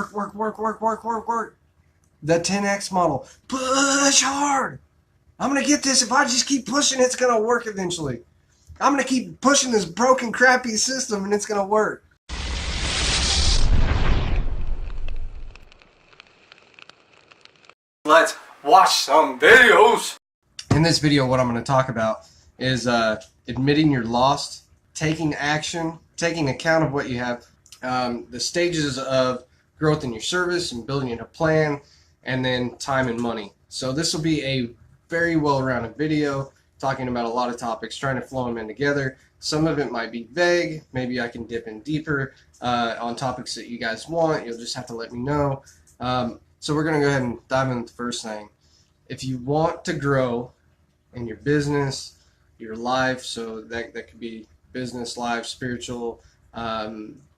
Work. The 10X model. Push hard. I'm going to get this. If I just keep pushing, it's going to work eventually. I'm going to keep pushing this broken, crappy system, and it's going to work. Let's watch some videos. In this video, what I'm going to talk about is admitting you're lost, taking action, taking account of what you have, the stages of growth in your service and building a plan, and then time and money. So this will be a very well-rounded video talking about a lot of topics, trying to flow them in together. Some of it might be vague. Maybe I can dip in deeper on topics that you guys want. You'll just have to let me know. So we're going to go ahead and dive into the first thing. If you want to grow in your business, your life, so that could be business, life, spiritual,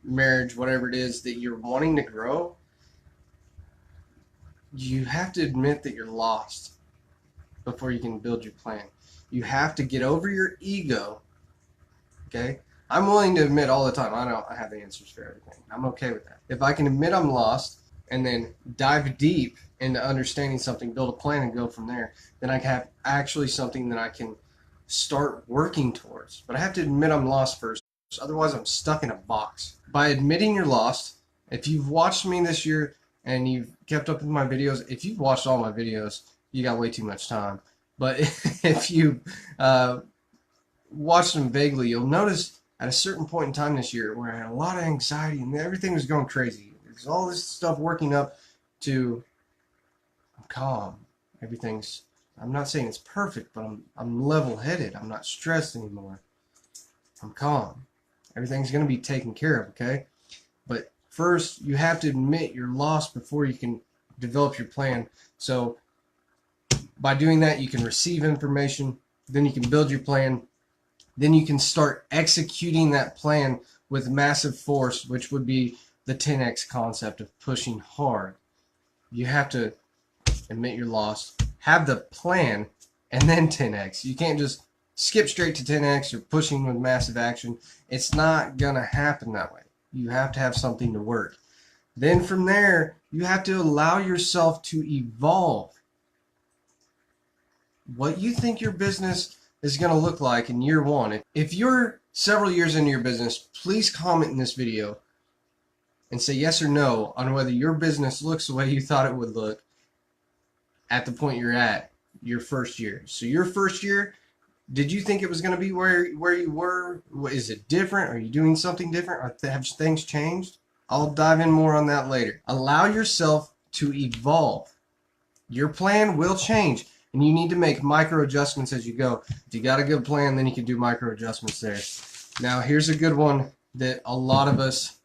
marriage, whatever it is that you're wanting to grow, you have to admit that you're lost before you can build your plan. You have to get over your ego, okay? I'm willing to admit all the time, I have the answers for everything. I'm okay with that. If I can admit I'm lost and then dive deep into understanding something, build a plan and go from there, then I can have actually something that I can start working towards. But I have to admit I'm lost first, otherwise I'm stuck in a box. By admitting you're lost, if you've watched me this year and you've kept up with my videos, if you've watched all my videos, you got way too much time. But if you watched them vaguely, you'll notice at a certain point in time this year where I had a lot of anxiety and everything was going crazy. There's all this stuff working up to I'm calm. Everything's, I'm not saying it's perfect, but I'm level-headed. I'm not stressed anymore. I'm calm. Everything's going to be taken care of, okay? But first, you have to admit you're lost before you can develop your plan. So by doing that, you can receive information, then you can build your plan, then you can start executing that plan with massive force, which would be the 10X concept of pushing hard. You have to admit you're lost, have the plan, and then 10X. You can't just skip straight to 10X or pushing with massive action. It's not going to happen that way. You have to have something to work. Then from there, you have to allow yourself to evolve. What you think your business is going to look like in year one. If you're several years into your business, please comment in this video and say yes or no on whether your business looks the way you thought it would look at the point you're at your first year. So your first year, did you think it was going to be where you were? Is it different? Are you doing something different? Or have things changed? I'll dive in more on that later. Allow yourself to evolve. Your plan will change, and you need to make micro adjustments as you go. If you got a good plan, then you can do micro adjustments there. Now, here's a good one that a lot of us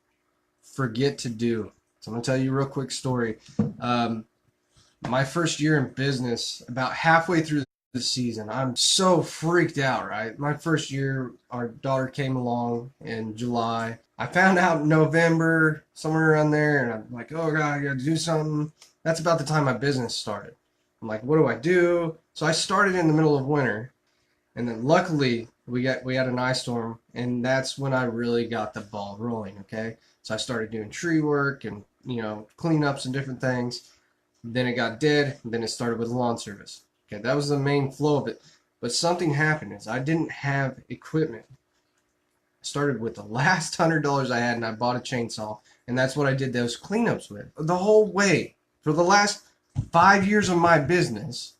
forget to do. So I'm going to tell you a real quick story. My first year in business, about halfway through the season, I'm so freaked out, right? My first year, our daughter came along in July. I found out in November, somewhere around there, and I'm like, oh God, I gotta do something. That's about the time my business started. I'm like, what do I do? So I started in the middle of winter, and then luckily we had an ice storm, and that's when I really got the ball rolling, okay? So I started doing tree work and, cleanups and different things. Then it got dead, and then it started with lawn service. Okay, that was the main flow of it. But something happened is I didn't have equipment. I started with the last $100 I had, and I bought a chainsaw, and that's what I did those cleanups with. The whole way, for the last 5 years of my business,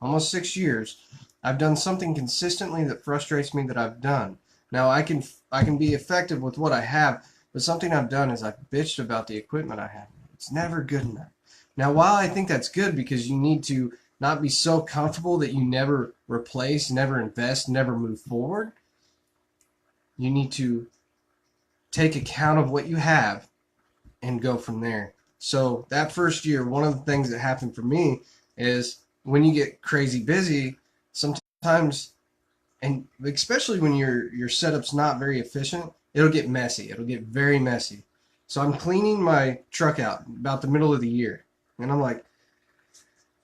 almost 6 years, I've done something consistently that frustrates me that I've done. Now I can be effective with what I have, but something I've done is I've bitched about the equipment I have. It's never good enough. Now, while I think that's good because you need to not be so comfortable that you never replace, never invest, never move forward, you need to take account of what you have and go from there. So that first year, one of the things that happened for me is when you get crazy busy, sometimes, and especially when your setup's not very efficient, it'll get messy. It'll get very messy. So I'm cleaning my truck out about the middle of the year. And I'm like,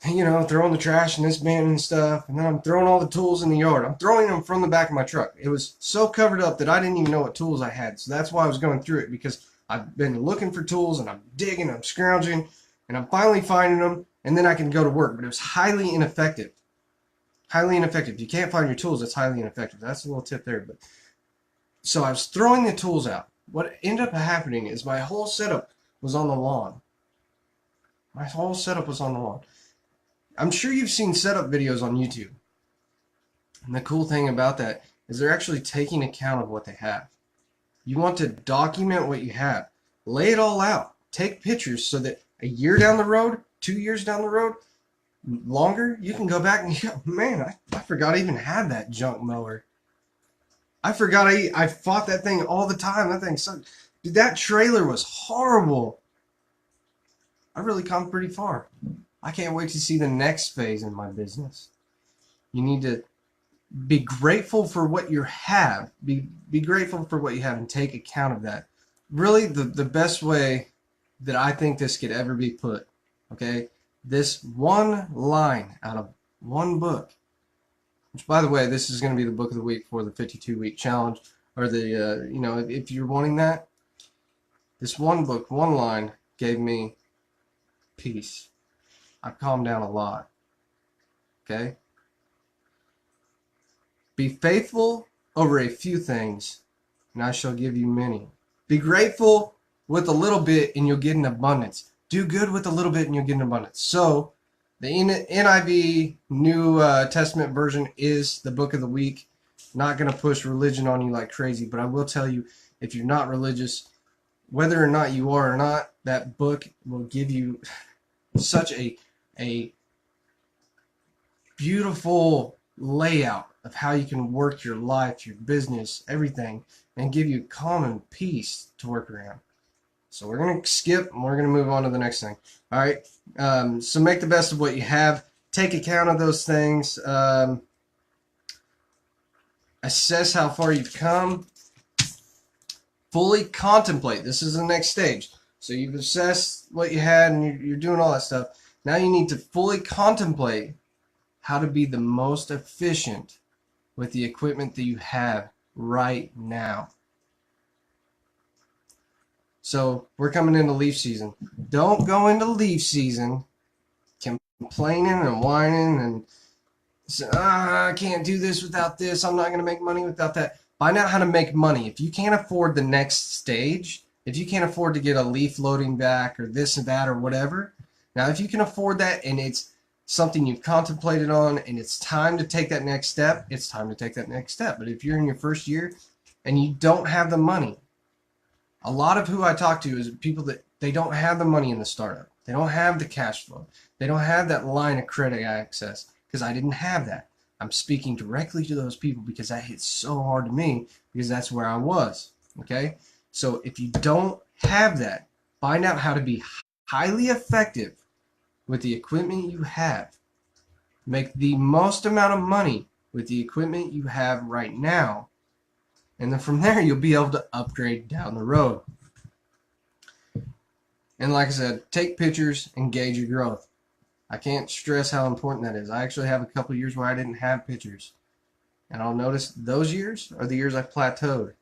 throwing the trash in this bin and stuff. And then I'm throwing all the tools in the yard. I'm throwing them from the back of my truck. It was so covered up that I didn't even know what tools I had. So that's why I was going through it, because I've been looking for tools and I'm digging, I'm scrounging, and I'm finally finding them, and then I can go to work. But it was highly ineffective. Highly ineffective. If you can't find your tools, it's highly ineffective. That's a little tip there. But so I was throwing the tools out. What ended up happening is my whole setup was on the lawn. My whole setup was on the lawn. I'm sure you've seen setup videos on YouTube. And the cool thing about that is they're actually taking account of what they have. You want to document what you have. Lay it all out. Take pictures so that a year down the road, 2 years down the road, longer, you can go back and go, man, I forgot I even had that junk mower. I forgot I fought that thing all the time. That thing sucked. Dude, that trailer was horrible. I really come pretty far. I can't wait to see the next phase in my business. You need to be grateful for what you have. Be grateful for what you have and take account of that. Really, the best way that I think this could ever be put, okay? This one line out of one book, which, by the way, this is going to be the book of the week for the 52-week challenge, or the, you know, if you're wanting that, this one book, one line gave me peace. I've calmed down a lot, okay? Be faithful over a few things, and I shall give you many. Be grateful with a little bit, and you'll get an abundance. Do good with a little bit, and you'll get an abundance. So, the NIV New Testament version is the book of the week. Not going to push religion on you like crazy, but I will tell you, if you're not religious, whether or not you are or not, that book will give you such a beautiful layout of how you can work your life, your business, everything, and give you calm and peace to work around. So we're going to skip and we're going to move on to the next thing. All right. So make the best of what you have. Take account of those things. Assess how far you've come. Fully contemplate. This is the next stage. So you've assessed what you had and you're doing all that stuff. Now you need to fully contemplate how to be the most efficient with the equipment that you have right now. So we're coming into leaf season. Don't go into leaf season complaining and whining and say, I can't do this without this. I'm not going to make money without that. Find out how to make money. If you can't afford the next stage, if you can't afford to get a leaf loading back or this and that or whatever, now if you can afford that and it's something you've contemplated on and it's time to take that next step, it's time to take that next step. But if you're in your first year and you don't have the money, a lot of who I talk to is people that they don't have the money in the startup. They don't have the cash flow. They don't have that line of credit access because I didn't have that. I'm speaking directly to those people because that hit so hard to me because that's where I was. Okay? So if you don't have that, find out how to be highly effective with the equipment you have. Make the most amount of money with the equipment you have right now. And then from there, you'll be able to upgrade down the road. And like I said, take pictures and gauge your growth. I can't stress how important that is. I actually have a couple of years where I didn't have pictures. And I'll notice those years are the years I've plateaued.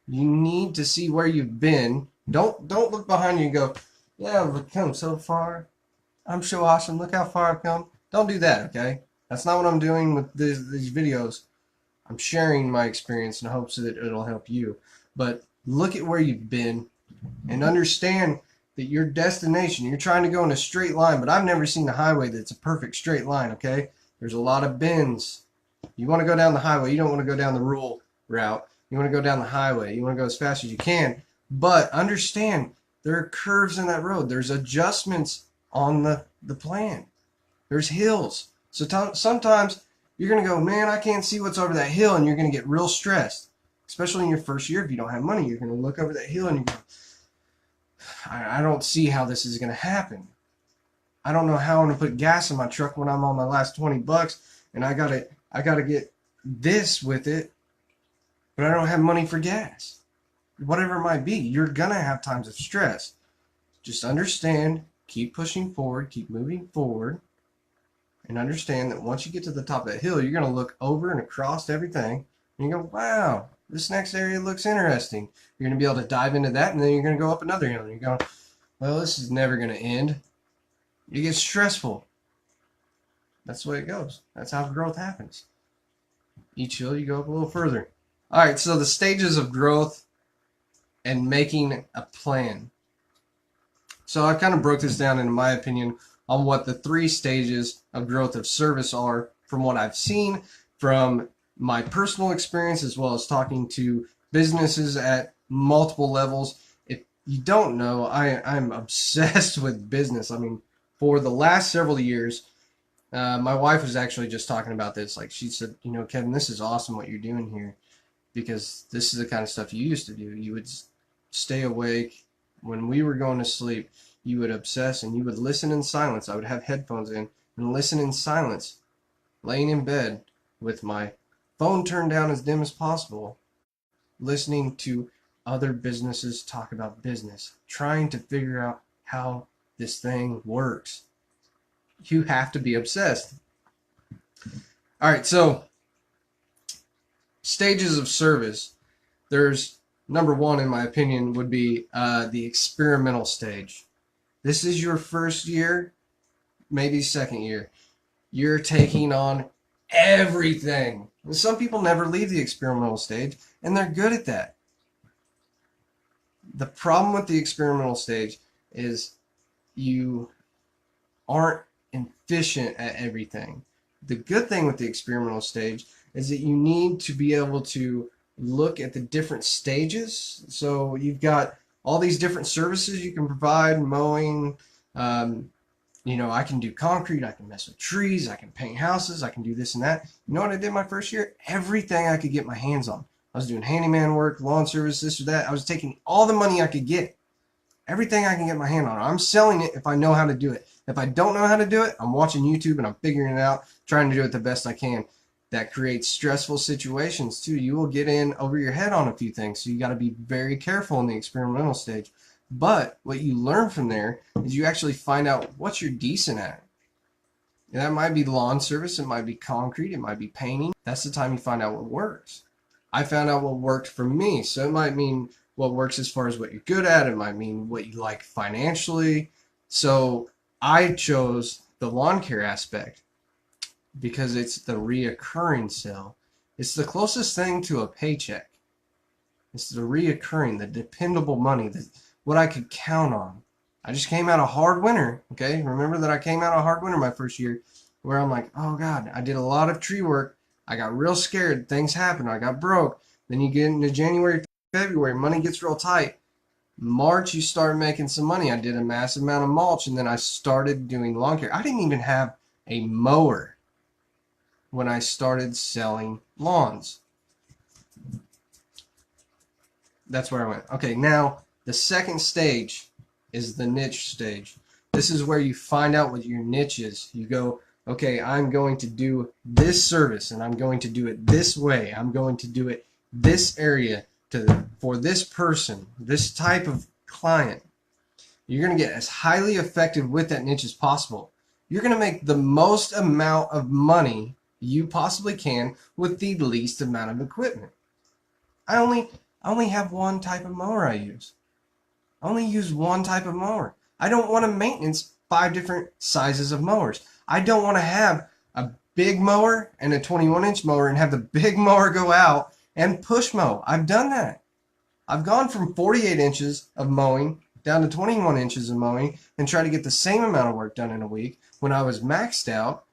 You need to see where you've been. Don't look behind you and go, yeah, I've come so far. I'm so awesome. Look how far I've come. Don't do that, okay? That's not what I'm doing with these videos. I'm sharing my experience in hopes that it'll help you. But look at where you've been and understand that your destination, you're trying to go in a straight line, but I've never seen a highway that's a perfect straight line, okay? There's a lot of bends. You want to go down the highway. You don't want to go down the rural route. You want to go down the highway. You want to go as fast as you can. But understand, there are curves in that road. There's adjustments on the plan. There's hills. So sometimes you're going to go, man, I can't see what's over that hill, and you're going to get real stressed. Especially in your first year, if you don't have money, you're going to look over that hill and you go, I don't see how this is going to happen. I don't know how I'm going to put gas in my truck when I'm on my last 20 bucks, and I gotta get this with it, but I don't have money for gas. Whatever it might be, you're going to have times of stress. Just understand, keep pushing forward, keep moving forward, and understand that once you get to the top of that hill, you're going to look over and across everything, and you go, wow, this next area looks interesting. You're going to be able to dive into that, and then you're going to go up another hill. And you're going, well, this is never going to end. You get stressful. That's the way it goes. That's how growth happens. Each hill, you go up a little further. All right, so the stages of growth and making a plan. So I kind of broke this down, in my opinion, on what the 3 stages of growth of service are from what I've seen, from my personal experience, as well as talking to businesses at multiple levels. If you don't know, I'm obsessed with business. I mean, for the last several years, my wife was actually just talking about this. Like, she said, you know, Kevin, this is awesome what you're doing here, because this is the kind of stuff you used to do. You would stay awake when we were going to sleep. You would obsess and you would listen in silence. I would have headphones in and listen in silence, laying in bed with my phone turned down as dim as possible, listening to other businesses talk about business, trying to figure out how this thing works. You have to be obsessed. All right, so stages of service. There's number 1, in my opinion, would be the experimental stage. This is your first year, maybe second year. You're taking on everything. And some people never leave the experimental stage, and they're good at that. The problem with the experimental stage is you aren't efficient at everything. The good thing with the experimental stage is that you need to be able to look at the different stages. So you've got all these different services you can provide: mowing, you know, I can do concrete, I can mess with trees, I can paint houses, I can do this and that. You know what I did my first year? Everything I could get my hands on. I was doing handyman work, lawn service, this or that. I was taking all the money I could get. Everything I can get my hand on. I'm selling it if I know how to do it. If I don't know how to do it, I'm watching YouTube and I'm figuring it out, trying to do it the best I can. That creates stressful situations too. You will get in over your head on a few things, so you got to be very careful in the experimental stage. But what you learn from there is you actually find out what you're decent at. And that might be lawn service, it might be concrete, it might be painting. That's the time you find out what works. I found out what worked for me, so it might mean what works as far as what you're good at. It might mean what you like financially. So I chose the lawn care aspect because it's the reoccurring sale. It's the closest thing to a paycheck. It's the reoccurring, the dependable money, what I could count on. I just came out of hard winter, okay? Remember that I came out of hard winter my first year, where I'm like, oh God, I did a lot of tree work. I got real scared. Things happened. I got broke. Then you get into January, February, money gets real tight. March, you start making some money. I did a massive amount of mulch, and then I started doing lawn care. I didn't even have a mower when I started selling lawns. That's where I went. Okay, now the second stage is the niche stage. This is where you find out what your niche is. You go, okay, I'm going to do this service, and I'm going to do it this way. I'm going to do it this area for this person, this type of client. You're going to get as highly effective with that niche as possible. You're going to make the most amount of money you possibly can with the least amount of equipment. I only have one type of mower I use. I only use one type of mower. I don't want to maintenance 5 different sizes of mowers. I don't want to have a big mower and a 21-inch mower and have the big mower go out and push mow. I've done that. I've gone from 48 inches of mowing down to 21 inches of mowing and try to get the same amount of work done in a week when I was maxed out,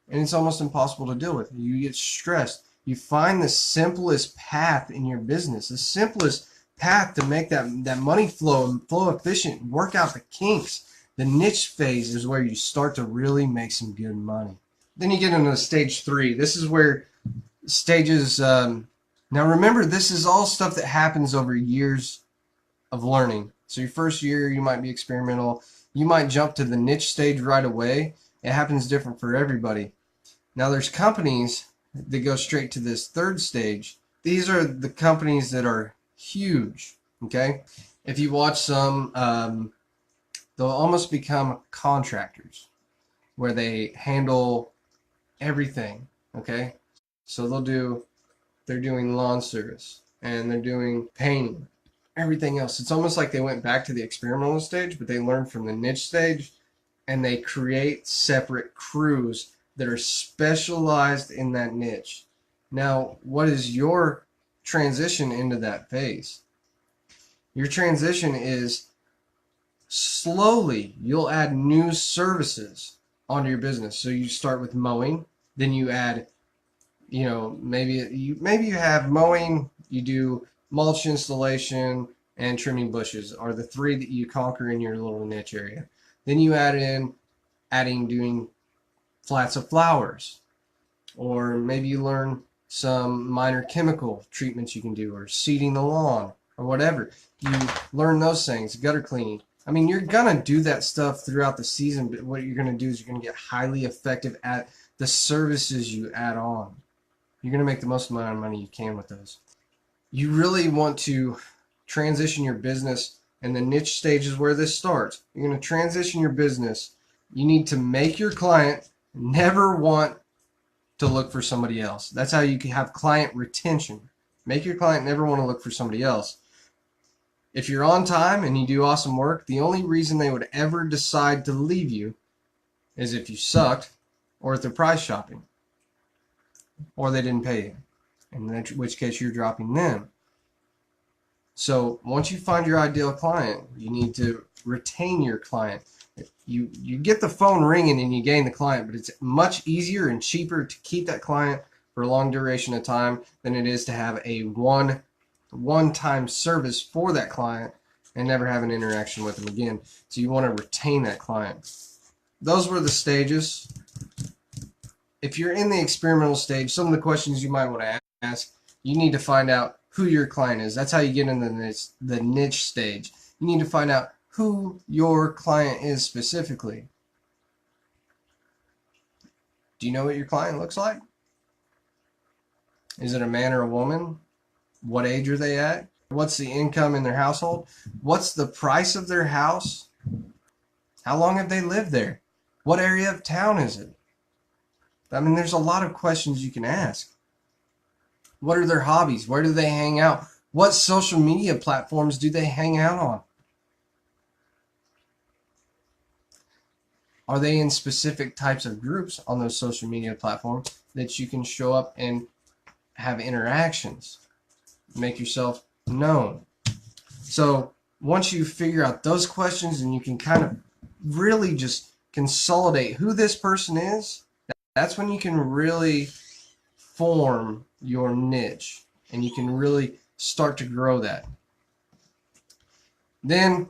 and it's almost impossible to deal with. You get stressed. You find the simplest path in your business, the simplest path to make that money flow efficient, work out the kinks. The niche phase is where you start to really make some good money. Then you get into stage 3. This is where stages, now remember, this is all stuff that happens over years of learning. So your first year, you might be experimental. You might jump to the niche stage right away. It happens different for everybody. Now there's companies that go straight to this third stage. These are the companies that are huge, okay? If you watch some, they'll almost become contractors where they handle everything, okay? So they're doing lawn service. and they're doing painting, everything else. It's almost like they went back to the experimental stage, but they learned from the niche stage, and they create separate crews that are specialized in that niche. Now, what is your transition into that phase? Your transition is slowly you'll add new services onto your business. So you start with mowing, then you add, maybe you have mowing, you do mulch installation and trimming bushes are the three that you conquer in your little niche area. Then you doing flats of flowers, or maybe you learn some minor chemical treatments you can do, or seeding the lawn, or whatever. You learn those things, gutter cleaning. I mean, you're gonna do that stuff throughout the season, but what you're gonna do is you're gonna get highly effective at the services you add on. You're gonna make the most amount of money you can with those. You really want to transition your business, and the niche stage is where this starts. You're gonna transition your business. You need to make your client never want to look for somebody else. That's how you can have client retention. Make your client never want to look for somebody else. If you're on time and you do awesome work, the only reason they would ever decide to leave you is if you sucked, or if they're price shopping, or they didn't pay you, in which case you're dropping them. So once you find your ideal client, you need to retain your client. You get the phone ringing and you gain the client, but it's much easier and cheaper to keep that client for a long duration of time than it is to have a one-time service for that client and never have an interaction with them again. So you want to retain that client. Those were the stages. If you're in the experimental stage, some of the questions you might want to ask, you need to find out who your client is. That's how you get into the niche stage. You need to find out who your client is specifically. Do you know what your client looks like? Is it a man or a woman? What age are they at? What's the income in their household? What's the price of their house? How long have they lived there? What area of town is it? I mean, there's a lot of questions you can ask. What are their hobbies? Where do they hang out? What social media platforms do they hang out on? Are they in specific types of groups on those social media platforms that you can show up and have interactions, make yourself known? So once you figure out those questions and you can kind of really just consolidate who this person is, that's when you can really form your niche and you can really start to grow that. Then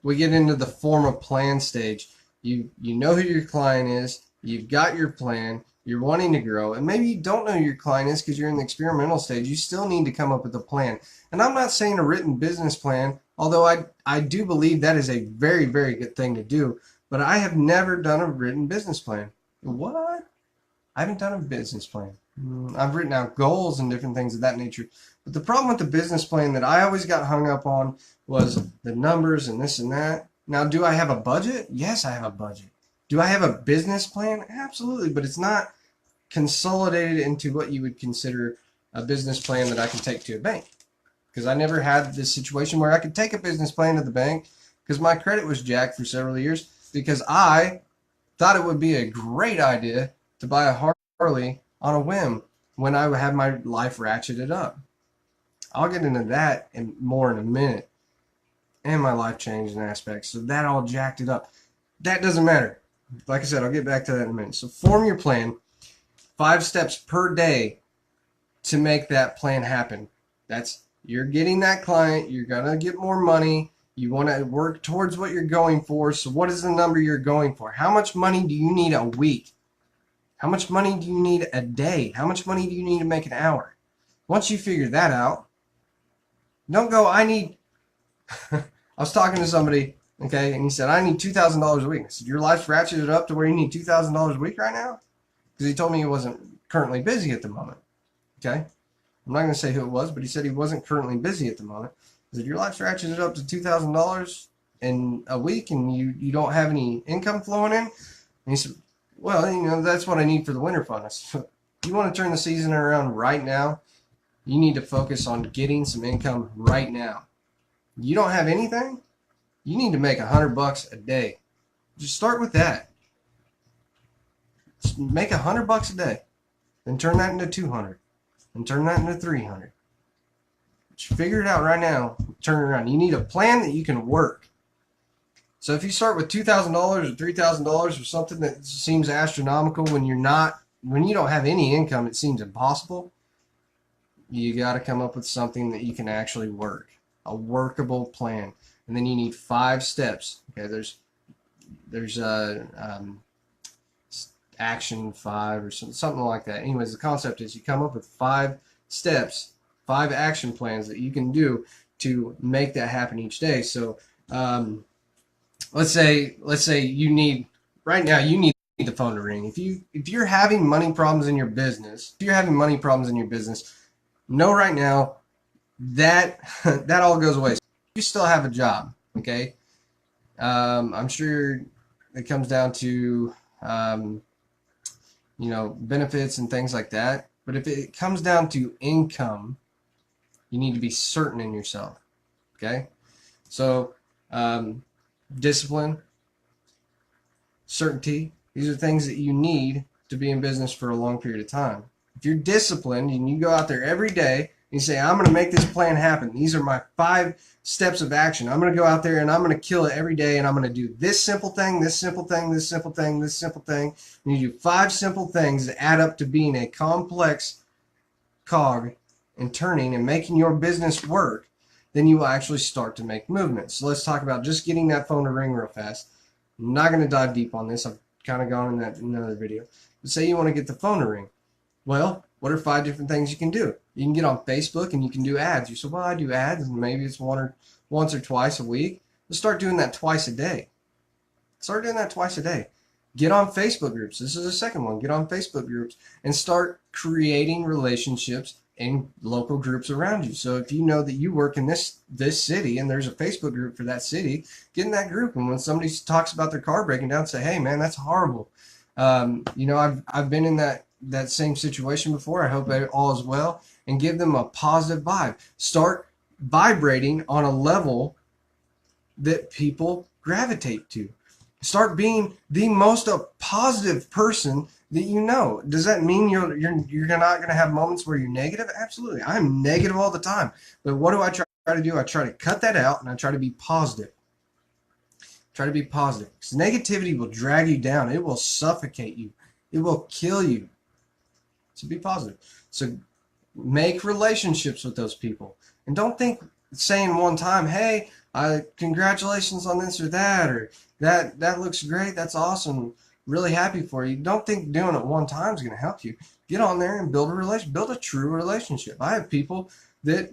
we get into the form a plan stage. You know who your client is, you've got your plan, you're wanting to grow, and maybe you don't know who your client is because you're in the experimental stage. You still need to come up with a plan. And I'm not saying a written business plan, although I do believe that is a very, very good thing to do, but I have never done a written business plan. What? I haven't done a business plan. I've written out goals and different things of that nature. But the problem with the business plan that I always got hung up on was the numbers and this and that. Now, do I have a budget? Yes, I have a budget. Do I have a business plan? Absolutely, but it's not consolidated into what you would consider a business plan that I can take to a bank. Because I never had this situation where I could take a business plan to the bank because my credit was jacked for several years because I thought it would be a great idea to buy a Harley on a whim when I had my life ratcheted up. I'll get into that more in a minute. And my life changed in aspects, so that all jacked it up. That doesn't matter. Like I said, I'll get back to that in a minute. So form your plan, 5 steps per day to make that plan happen. You're getting that client, you're gonna get more money, you want to work towards what you're going for. So what is the number you're going for? How much money do you need a week? How much money do you need a day? How much money do you need to make an hour? Once you figure that out, don't go, I was talking to somebody, okay, and he said, I need $2,000 a week. I said, your life's ratcheted up to where you need $2,000 a week right now? Because he told me he wasn't currently busy at the moment, okay? I'm not going to say who it was, but he said he wasn't currently busy at the moment. I said, your life's ratcheted up to $2,000 in a week and you don't have any income flowing in? And he said, well, that's what I need for the winter fund. I said, you want to turn the season around right now? You need to focus on getting some income right now. You don't have anything? You need to make $100 a day. Just start with that. Just make $100 a day. Then turn that into 200. And turn that into 300. Just figure it out right now. Turn it around. You need a plan that you can work. So if you start with $2,000 or $3,000 or something that seems astronomical when you don't have any income, it seems impossible. You got to come up with something that you can actually work, a workable plan, and then you need 5 steps. Okay, there's action 5 or something like that. Anyways, the concept is you come up with 5 steps, 5 action plans that you can do to make that happen each day. So let's say you need the phone to ring. If you're having money problems in your business, know right now that that all goes away. You still have a job, okay? I'm sure it comes down to benefits and things like that. But if it comes down to income, you need to be certain in yourself, okay? So discipline, certainty, these are things that you need to be in business for a long period of time. If you're disciplined and you go out there every day and you say, I'm going to make this plan happen. These are my 5 steps of action. I'm going to go out there and I'm going to kill it every day, and I'm going to do this simple thing, this simple thing, this simple thing, this simple thing. And you do 5 simple things that add up to being a complex cog and turning and making your business work. Then you will actually start to make movements. So let's talk about just getting that phone to ring real fast. I'm not going to dive deep on this. I've kind of gone in that in another video. But say you want to get the phone to ring. Well, what are 5 different things you can do? You can get on Facebook and you can do ads. You say, well, I do ads, and maybe it's once or twice a week. Let's start doing that twice a day. Start doing that twice a day. Get on Facebook groups. This is the second one. Get on Facebook groups and start creating relationships in local groups around you. So if you know that you work in this city and there's a Facebook group for that city, get in that group. And when somebody talks about their car breaking down, say, hey, man, that's horrible. I've been in that same situation before. I hope all is well. And give them a positive vibe. Start vibrating on a level that people gravitate to. Start being the most positive person that you know. Does that mean you're not going to have moments where you're negative? Absolutely. I'm negative all the time. But what do I try to do? I try to cut that out, and I try to be positive. Try to be positive. Because negativity will drag you down. It will suffocate you. It will kill you. So be positive. So make relationships with those people. And don't think saying one time, hey, congratulations on this or that, or that looks great, that's awesome, really happy for you. Don't think doing it one time is going to help you. Get on there and build a true relationship. I have people that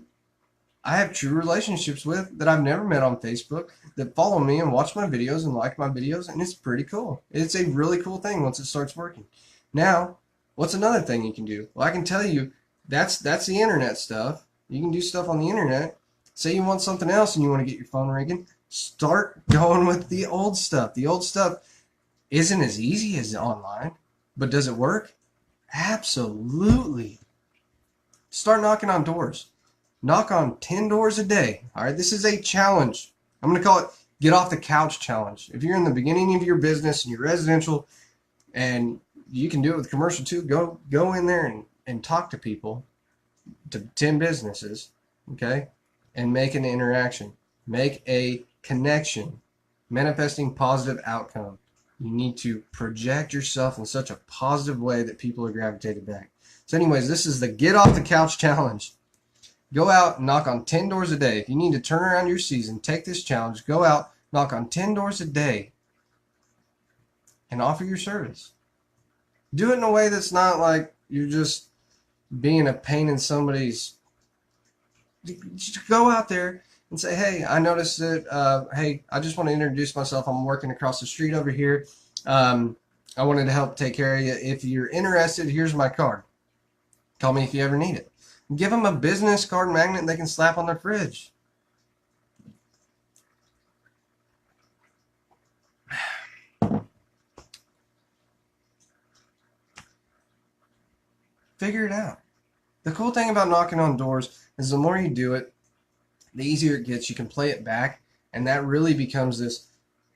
I have true relationships with that I've never met on Facebook that follow me and watch my videos and like my videos, and it's pretty cool. It's a really cool thing once it starts working. Now, what's another thing you can do? Well, I can tell you that's the internet stuff. You can do stuff on the internet. Say you want something else and you want to get your phone ringing, start going with the old stuff. The old stuff isn't as easy as online, but does it work? Absolutely. Start knocking on doors. Knock on 10 doors a day. All right, this is a challenge. I'm going to call it Get Off the Couch Challenge. If you're in the beginning of your business and you're residential, and you can do it with commercial too, go in there and talk to people, to 10 businesses, okay? And make an interaction. Make a connection. Manifesting positive outcome. You need to project yourself in such a positive way that people are gravitated back. So anyways, this is the Get Off the Couch Challenge. Go out and knock on 10 doors a day. If you need to turn around your season, take this challenge. Go out, knock on 10 doors a day, and offer your service. Do it in a way that's not like you're just being a pain in somebody's. Just go out there and say, hey, I noticed that, hey, I just want to introduce myself. I'm working across the street over here. I wanted to help take care of you. If you're interested, here's my card. Call me if you ever need it. Give them a business card magnet they can slap on their fridge. Figure it out. The cool thing about knocking on doors is the more you do it, the easier it gets. You can play it back, and that really becomes this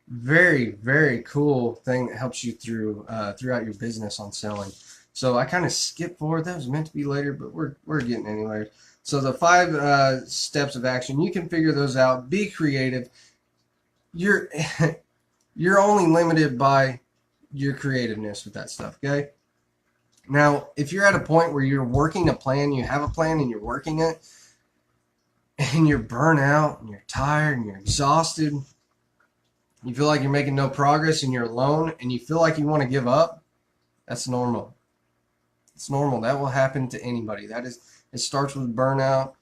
very, very cool thing that helps you throughout your business on selling. So I kind of skipped forward. That was meant to be later, but we're getting anywhere. So the 5 steps of action, you can figure those out. Be creative. You're you're only limited by your creativeness with that stuff, okay? Now, if you're at a point where you're working a plan, you have a plan and you're working it, and you're burnt out and you're tired and you're exhausted, you feel like you're making no progress and you're alone and you feel like you want to give up, that's normal. It's normal. That will happen to anybody. It starts with burnout,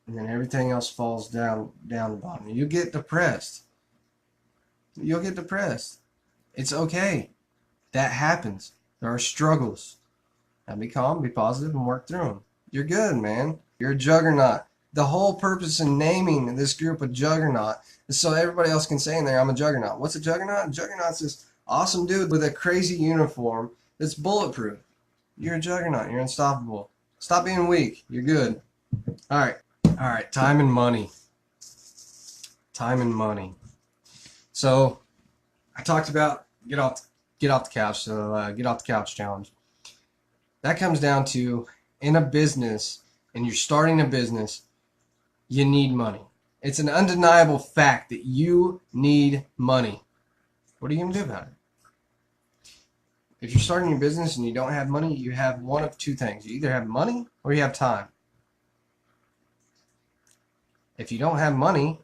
and then everything else falls down the bottom. You get depressed. You'll get depressed. It's okay. That happens. There are struggles. Now be calm, be positive, and work through them. You're good, man. You're a juggernaut. The whole purpose in naming this group a juggernaut is so everybody else can say in there, I'm a juggernaut. What's a juggernaut? A juggernaut's this awesome dude with a crazy uniform that's bulletproof. You're a juggernaut. You're unstoppable. Stop being weak. You're good. All right. All right. Time and money. Time and money. So I talked about get off the couch. So get off the couch challenge. That comes down to, in a business, and you're starting a business, you need money. It's an undeniable fact that you need money. What are you going to do about it? If you're starting your business and you don't have money, you have one of two things. You either have money or you have time. If you don't have money,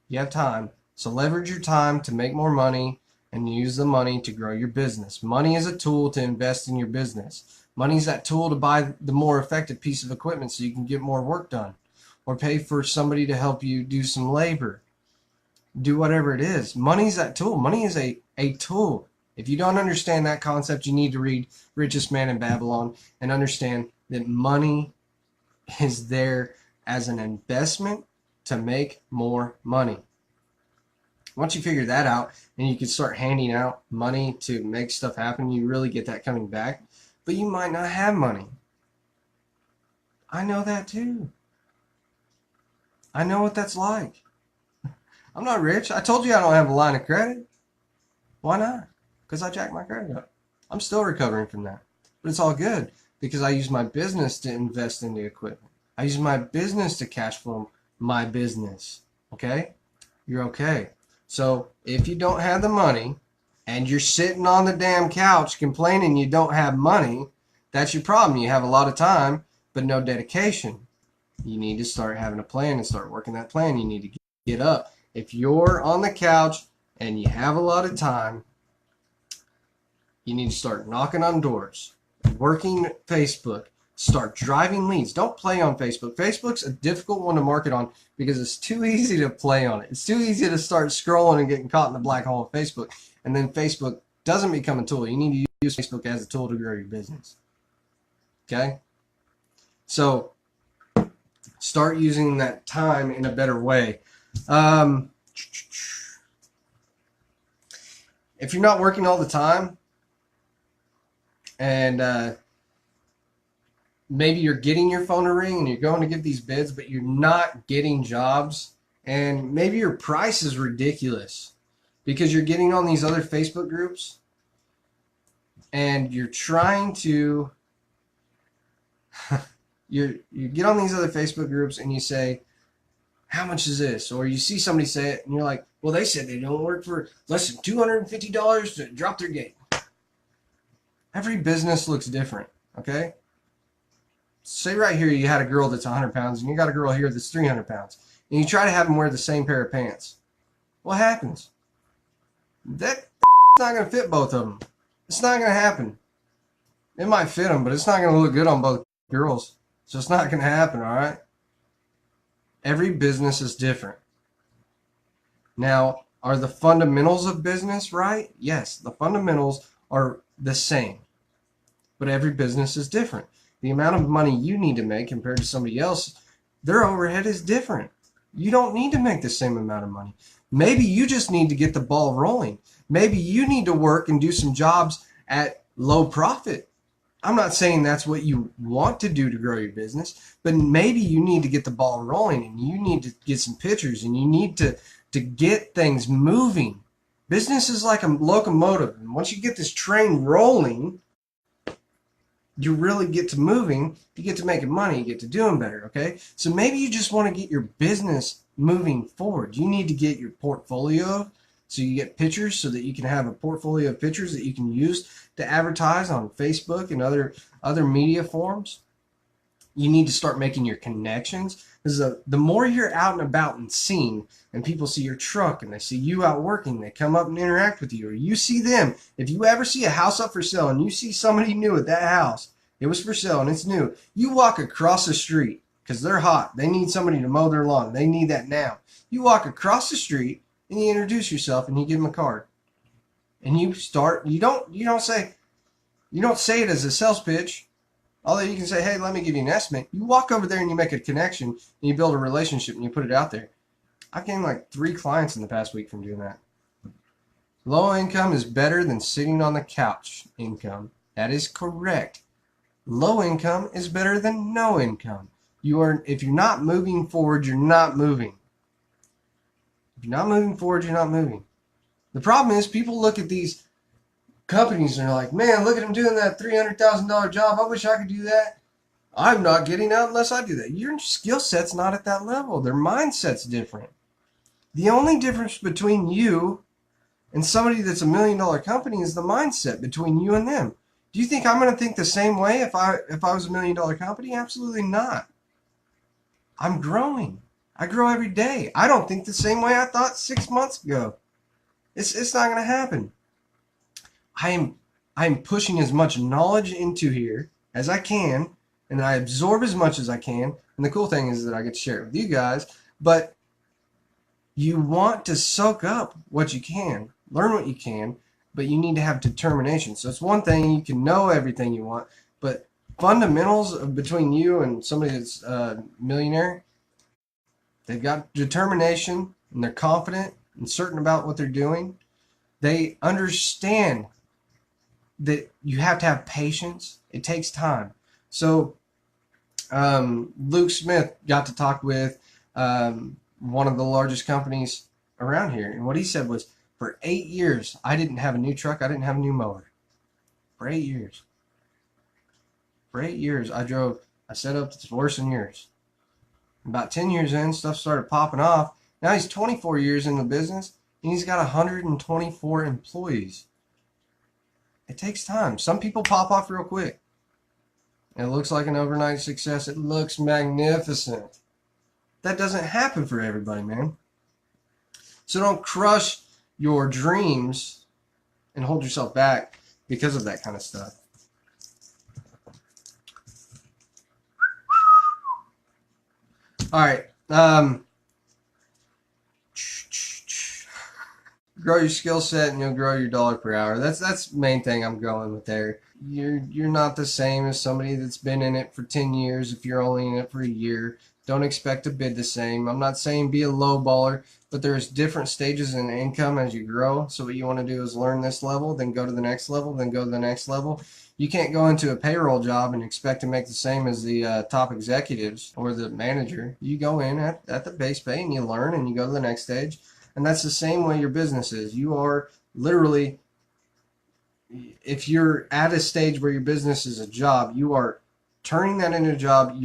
you have time. So leverage your time to make more money and use the money to grow your business. Money is a tool to invest in your business. Money is that tool to buy the more effective piece of equipment so you can get more work done, or pay for somebody to help you do some labor. Do whatever it is. Money's that tool. Money is a tool. If you don't understand that concept, you need to read Richest Man in Babylon and understand that money is there as an investment to make more money. Once you figure that out and you can start handing out money to make stuff happen, you really get that coming back. But you might not have money. I know that too. I know what that's like. I'm not rich. I told you I don't have a line of credit. Why not? Because I jacked my credit up. I'm still recovering from that. But it's all good because I use my business to invest in the equipment. I use my business to cash flow my business. Okay? You're okay. So if you don't have the money and you're sitting on the damn couch complaining you don't have money, that's your problem. You have a lot of time, but no dedication. You need to start having a plan and start working that plan. You need to get up. If you're on the couch and you have a lot of time, you need to start knocking on doors, working Facebook, start driving leads. Don't play on Facebook. Facebook's a difficult one to market on because it's too easy to play on it. It's too easy to start scrolling and getting caught in the black hole of Facebook. And then Facebook doesn't become a tool. You need to use Facebook as a tool to grow your business. Okay? So start using that time in a better way. If you're not working all the time, and maybe you're getting your phone to ring and you're going to get these bids, but you're not getting jobs, and maybe your price is ridiculous because you're getting on these other Facebook groups and you're trying to you get on these other Facebook groups and you say, how much is this? Or you see somebody say it and you're like, well, they said they don't work for less than $250 to drop their gate. Every business looks different, okay? Say right here you had a girl that's 100 pounds and you got a girl here that's 300 pounds. And you try to have them wear the same pair of pants. What happens? That's not going to fit both of them. It's not going to happen. It might fit them, but it's not going to look good on both girls. So it's not going to happen, all right? Every business is different. Now, are the fundamentals of business right? Yes, the fundamentals are the same. But every business is different. The amount of money you need to make compared to somebody else, their overhead is different. You don't need to make the same amount of money. Maybe you just need to get the ball rolling. Maybe you need to work and do some jobs at low profit. I'm not saying that's what you want to do to grow your business, but maybe you need to get the ball rolling and you need to get some pictures and you need to get things moving. Business is like a locomotive, and once you get this train rolling, you really get to moving, you get to making money, you get to doing better, okay? So maybe you just want to get your business moving forward. You need to get your portfolio so you get pictures so that you can have a portfolio of pictures that you can use to advertise on Facebook and other media forms. You need to start making your connections, because the more you're out and about and seen, and people see your truck and they see you out working, they come up and interact with you, or you see them. If you ever see a house up for sale and you see somebody new at that house, it was for sale and it's new, you walk across the street because they're hot, they need somebody to mow their lawn, they need that now. You walk across the street and you introduce yourself and you give them a card, and you start. You don't say it as a sales pitch. Although you can say, hey, let me give you an estimate. You walk over there and you make a connection and you build a relationship and you put it out there. I've gained like 3 clients in the past week from doing that. Low income is better than sitting on the couch income. That is correct. Low income is better than no income. If you're not moving forward, you're not moving. If you're not moving forward, you're not moving. The problem is people look at these companies and they're like, man, look at them doing that $300,000 job. I wish I could do that. I'm not getting out unless I do that. Your skill set's not at that level. Their mindset's different. The only difference between you and somebody that's $1 million company is the mindset between you and them. Do you think I'm going to think the same way if I was $1 million company? Absolutely not. I'm growing. I grow every day. I don't think the same way I thought 6 months ago. It's not going to happen. I am pushing as much knowledge into here as I can, and I absorb as much as I can. And the cool thing is that I get to share it with you guys. But you want to soak up what you can, learn what you can, but you need to have determination. So it's one thing you can know everything you want, but fundamentals between you and somebody that's a millionaire, they've got determination and they're confident and certain about what they're doing. They understand that you have to have patience. It takes time. So Luke Smith got to talk with one of the largest companies around here, and what he said was, for 8 years, I didn't have a new truck, I didn't have a new mower. For 8 years. For 8 years, I set up that's worse than yours. About 10 years in, stuff started popping off. Now he's 24 years in the business, and he's got 124 employees. It takes time. Some people pop off real quick. It looks like an overnight success. It looks magnificent. That doesn't happen for everybody, man. So don't crush your dreams and hold yourself back because of that kind of stuff. All right. Grow your skill set and you'll grow your dollar per hour. That's the main thing I'm going with there. You're not the same as somebody that's been in it for 10 years if you're only in it for a year. Don't expect to bid the same. I'm not saying be a low baller, but there's different stages in income as you grow. So what you want to do is learn this level, then go to the next level, then go to the next level. You can't go into a payroll job and expect to make the same as the top executives or the manager. You go in at the base pay and you learn and you go to the next stage. And that's the same way your business is. You are literally, if you're at a stage where your business is a job, you are turning that into a job.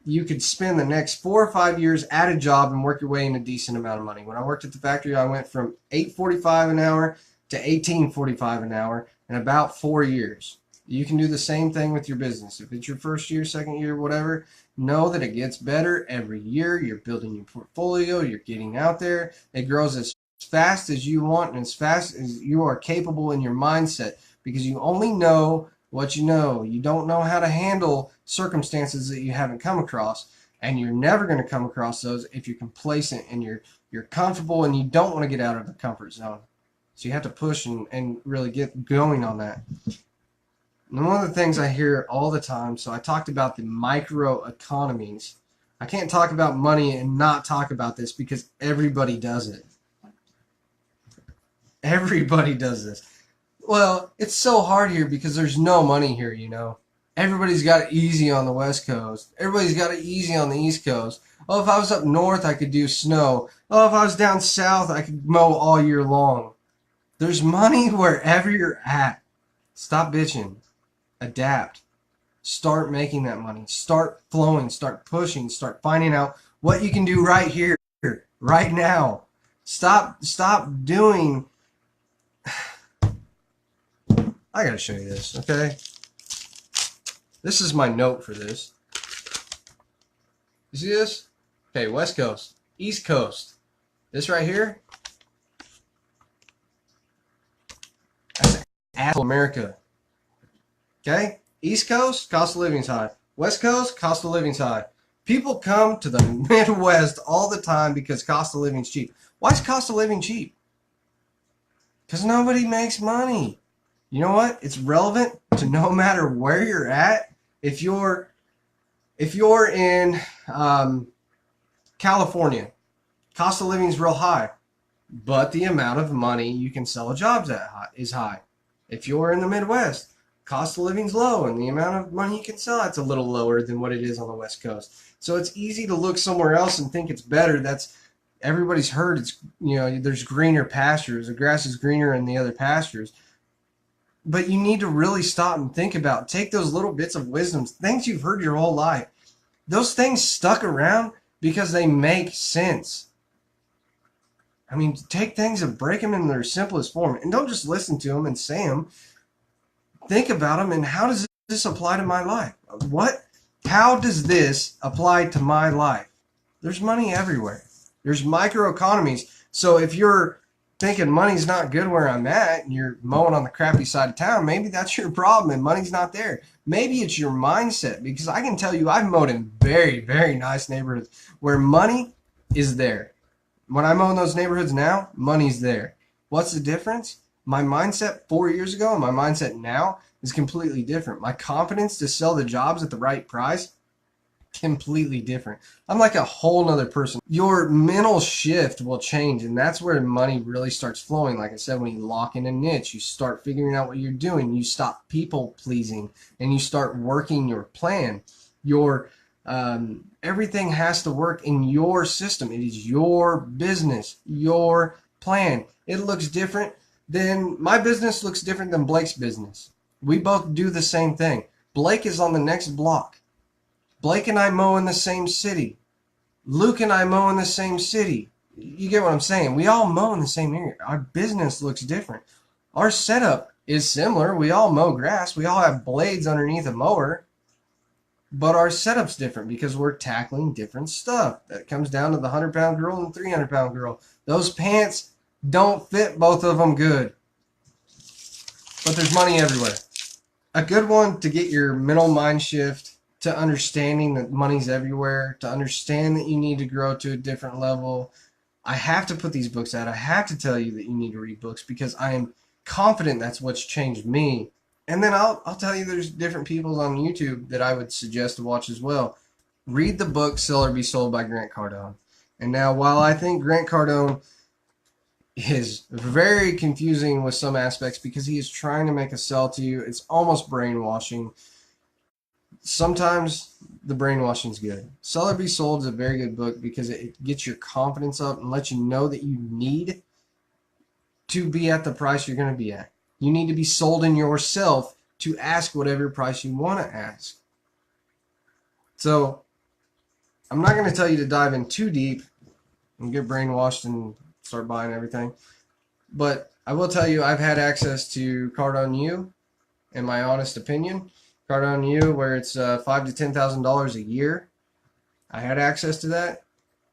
You could spend the next 4 or 5 years at a job and work your way in a decent amount of money. When I worked at the factory, I went from $8.45 an hour to $18.45 an hour in about 4 years. You can do the same thing with your business. If it's your first year, second year, whatever, know that it gets better every year. You're building your portfolio. You're getting out there. It grows as fast as you want and as fast as you are capable in your mindset, because you only know what you know. You don't know how to handle circumstances that you haven't come across, and you're never going to come across those if you're complacent and you're comfortable and you don't want to get out of the comfort zone. So you have to push and really get going on that. And one of the things I hear all the time, so I talked about the micro economies. I can't talk about money and not talk about this because everybody does it. Everybody does this. Well, it's so hard here because there's no money here, you know. Everybody's got it easy on the West Coast. Everybody's got it easy on the East Coast. Oh, if I was up north, I could do snow. Oh, if I was down south, I could mow all year long. There's money wherever you're at. Stop bitching. Adapt. Start making that money. Start flowing. Start pushing. Start finding out what you can do right here, right now. Stop doing. I gotta show you this, okay? This is my note for this. You see this? Okay, West Coast, East Coast. This right here, that's Apple America. Okay? East Coast, cost of living's high. West Coast, cost of living's high. People come to the Midwest all the time because cost of living's cheap. Why is cost of living cheap? Because nobody makes money. You know what? It's relevant to no matter where you're at. If you're in California, cost of living is real high, but the amount of money you can sell jobs at is high. If you're in the Midwest, cost of living's low, and the amount of money you can sell it's a little lower than what it is on the West Coast. So it's easy to look somewhere else and think it's better. That's everybody's heard. It's there's greener pastures. The grass is greener in the other pastures. But you need to really stop and think about, take those little bits of wisdom, things you've heard your whole life. Those things stuck around because they make sense. I mean, take things and break them in their simplest form. And don't just listen to them and say them. Think about them and how does this apply to my life? How does this apply to my life? There's money everywhere. There's microeconomies. So if you're thinking money's not good where I'm at and you're mowing on the crappy side of town, maybe that's your problem and money's not there. Maybe it's your mindset, because I can tell you I've mowed in very, very nice neighborhoods where money is there. When I mow in those neighborhoods now, money's there. What's the difference? My mindset 4 years ago and my mindset now is completely different. My confidence to sell the jobs at the right price, completely different. I'm like a whole nother person. Your mental shift will change, and that's where money really starts flowing. Like I said, when you lock in a niche, you start figuring out what you're doing. You stop people pleasing and you start working your plan. Your everything has to work in your system. It is your business, your plan. It looks different than my business looks different than Blake's business. We both do the same thing. Blake is on the next block. Blake and I mow in the same city. Luke and I mow in the same city. You get what I'm saying? We all mow in the same area. Our business looks different. Our setup is similar. We all mow grass. We all have blades underneath a mower. But our setup's different because we're tackling different stuff. That comes down to the 100-pound girl and the 300-pound girl. Those pants don't fit both of them good. But there's money everywhere. A good one to get your mental mind shift to understanding that money's everywhere, to understand that you need to grow to a different level. I have to put these books out. I have to tell you that you need to read books because I am confident that's what's changed me. And then I'll tell you there's different people on YouTube that I would suggest to watch as well. Read the book Sell or Be Sold by Grant Cardone. And now, while I think Grant Cardone is very confusing with some aspects because he is trying to make a sell to you, it's almost brainwashing. Sometimes the brainwashing's good. Sell or Be Sold is a very good book because it gets your confidence up and lets you know that you need to be at the price you're going to be at. You need to be sold in yourself to ask whatever price you want to ask. So I'm not going to tell you to dive in too deep and get brainwashed and start buying everything. But I will tell you I've had access to Cardone U, in my honest opinion. Cardone U, where it's $5,000 to $10,000 a year. I had access to that.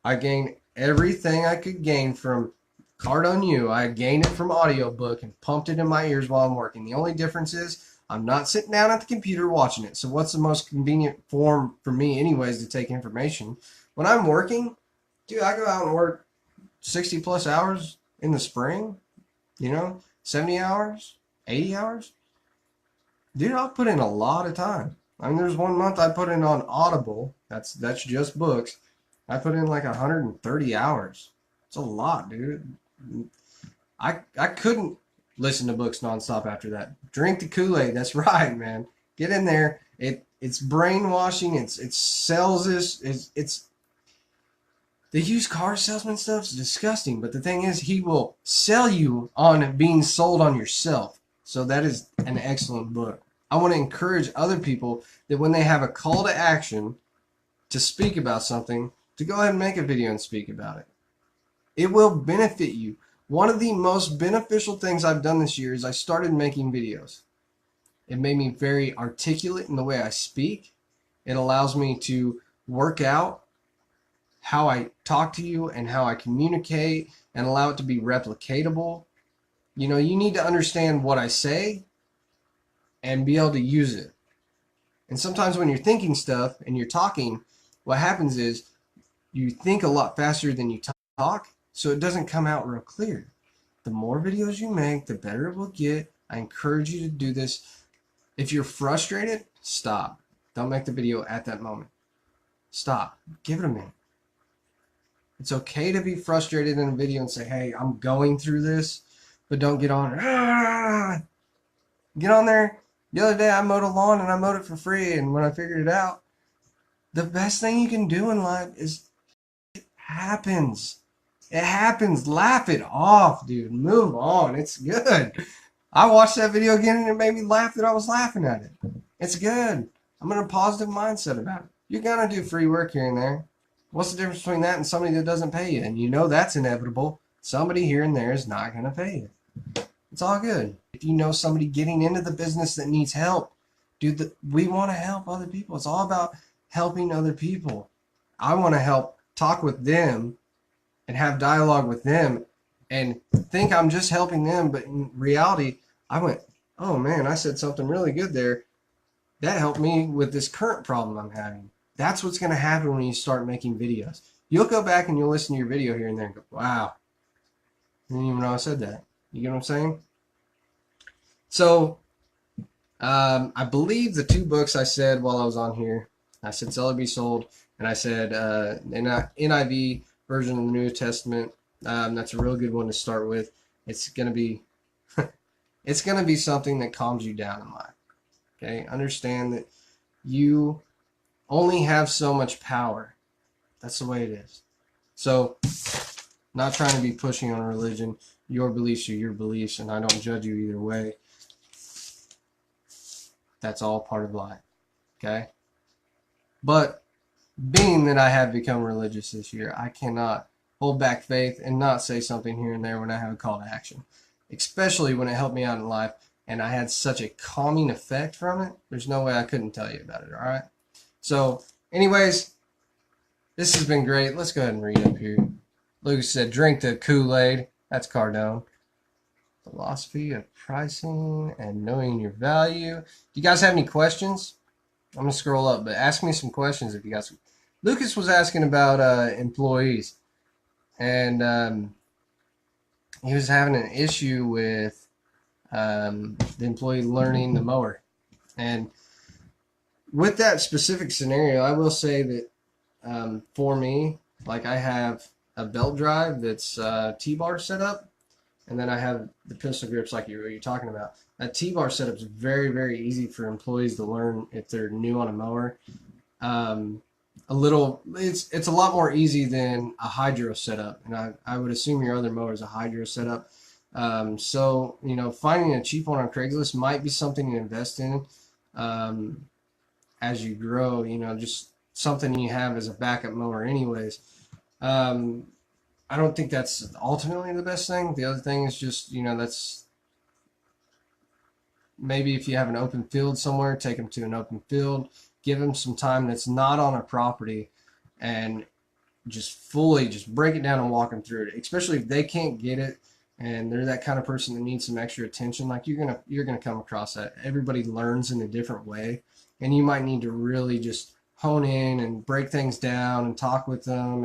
I gained everything I could gain from Cardone U. I gained it from audiobook and pumped it in my ears while I'm working. The only difference is I'm not sitting down at the computer watching it. So what's the most convenient form for me anyways to take information? When I'm working, dude, I go out and work 60 plus hours in the spring, 70 hours, 80 hours. Dude, I'll put in a lot of time. I mean, there's 1 month I put in on Audible. That's just books. I put in like 130 hours. It's a lot, dude. I couldn't listen to books nonstop after that. Drink the Kool-Aid. That's right, man. Get in there It's brainwashing. It's sells this. It's the used car salesman stuff is disgusting. But the thing is, he will sell you on being sold on yourself. So that is an excellent book. I want to encourage other people that when they have a call to action to speak about something, to go ahead and make a video and speak about it. It will benefit you. One of the most beneficial things I've done this year is I started making videos. It made me very articulate in the way I speak. It allows me to work out how I talk to you and how I communicate and allow it to be replicatable. You know, you need to understand what I say and be able to use it. And sometimes when you're thinking stuff and you're talking, what happens is you think a lot faster than you talk, so it doesn't come out real clear. The more videos you make, the better it will get. I encourage you to do this. If you're frustrated, stop. Don't make the video at that moment. Stop. Give it a minute. It's okay to be frustrated in a video and say, hey, I'm going through this, but don't get on. Get on there. The other day I mowed a lawn and I mowed it for free, and when I figured it out, the best thing you can do in life is it happens. It happens. Laugh it off, dude. Move on. It's good. I watched that video again and it made me laugh that I was laughing at it. It's good. I'm in a positive mindset about it. You're going to do free work here and there. What's the difference between that and somebody that doesn't pay you? And you know that's inevitable. Somebody here and there is not going to pay you. It's all good. If you know somebody getting into the business that needs help, dude, we want to help other people. It's all about helping other people. I want to help talk with them and have dialogue with them and think I'm just helping them, but in reality, I went, oh man, I said something really good there. That helped me with this current problem I'm having. That's what's going to happen when you start making videos. You'll go back and you'll listen to your video here and there and go, wow, I didn't even know I said that. You get what I'm saying? So, I believe the two books I said while I was on here, I said Sell or Be Sold, and I said NIV version of the New Testament. That's a real good one to start with. It's gonna be it's gonna be something that calms you down in life. Okay, understand that you only have so much power. That's the way it is. So, not trying to be pushing on religion. Your beliefs are your beliefs, and I don't judge you either way. That's all part of life. Okay? But being that I have become religious this year, I cannot hold back faith and not say something here and there when I have a call to action, especially when it helped me out in life and I had such a calming effect from it. There's no way I couldn't tell you about it. All right. So anyways, this has been great. Let's go ahead and read up here. Lucas said, drink the Kool-Aid. That's Cardone. Philosophy of pricing and knowing your value. Do you guys have any questions? I'm going to scroll up, but ask me some questions if you guys. Lucas was asking about employees. And he was having an issue with the employee learning the mower. And with that specific scenario, I will say that for me, like I have a belt drive that's T-bar set up, and then I have the pistol grips like you're talking about. That T-bar setup is very, very easy for employees to learn if they're new on a mower. It's a lot more easy than a hydro setup, and I would assume your other mower is a hydro setup. So you know, finding a cheap one on Craigslist might be something to invest in as you grow. You know, just something you have as a backup mower, anyways. I don't think that's ultimately the best thing. The other thing is just, you know, that's maybe if you have an open field somewhere, take them to an open field, give them some time that's not on a property, and just break it down and walk them through it. Especially if they can't get it and they're that kind of person that needs some extra attention. Like you're gonna come across that. Everybody learns in a different way, and you might need to really just hone in and break things down and talk with them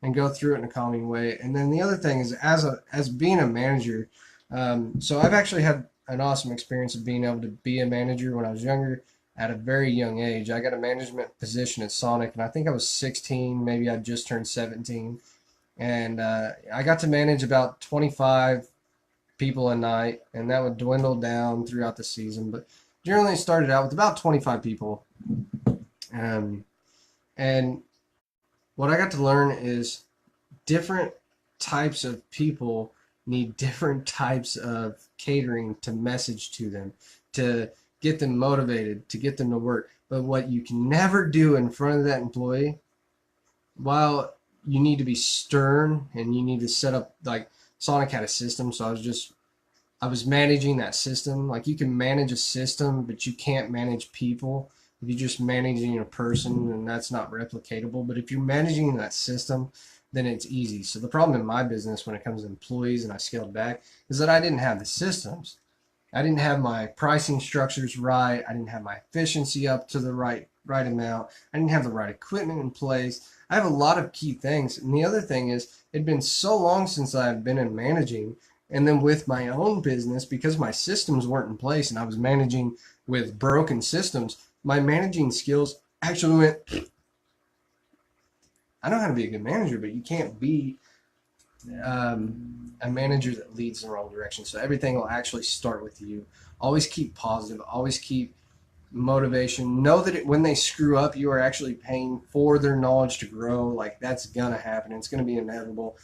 and go through it in a calming way. And then the other thing is as being a manager. So I've actually had an awesome experience of being able to be a manager when I was younger at a very young age. I got a management position at Sonic, and I think I was 16, maybe I just turned 17. And I got to manage about 25 people a night, and that would dwindle down throughout the season. But generally started out with about 25 people. Um, and what I got to learn is different types of people need different types of catering to message to them, to get them motivated, to get them to work. But what you can never do in front of that employee, while you need to be stern and you need to set up, like Sonic had a system, so I was managing that system. Like you can manage a system, but you can't manage people. If you're just managing a person, then that's not replicatable. But if you're managing that system, then it's easy. So the problem in my business when it comes to employees and I scaled back is that I didn't have the systems. I didn't have my pricing structures right. I didn't have my efficiency up to the right amount. I didn't have the right equipment in place. I have a lot of key things. And the other thing is, it'd been so long since I had been in managing. And then with my own business, because my systems weren't in place and I was managing with broken systems, my managing skills actually went. I know how to be a good manager, but you can't be a manager that leads in the wrong direction. So everything will actually start with you. Always keep positive. Always keep motivation. Know that when they screw up, you are actually paying for their knowledge to grow. Like that's gonna happen. It's gonna be inevitable.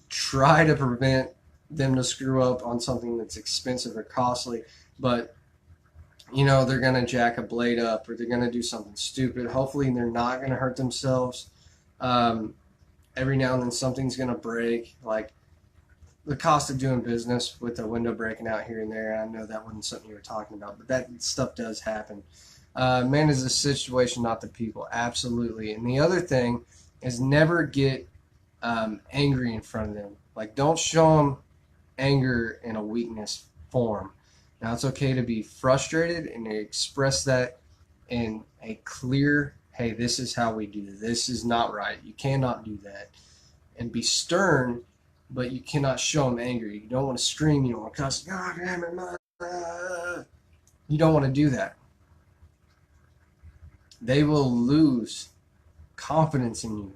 Try to prevent them to screw up on something that's expensive or costly, but they're gonna jack a blade up or they're gonna do something stupid. Hopefully, they're not gonna hurt themselves. Um, every now and then, something's gonna break. Like the cost of doing business with a window breaking out here and there. I know that wasn't something you were talking about, but that stuff does happen. Manage the situation, not the people. Absolutely. And the other thing is never get angry in front of them. Like, don't show them anger in a weakness form. Now, it's okay to be frustrated and to express that in a clear, hey, this is how we do this. This is not right. You cannot do that. And be stern, but you cannot show them angry. You don't want to scream. You don't want to cuss. God damn it, you don't want to do that. They will lose confidence in you.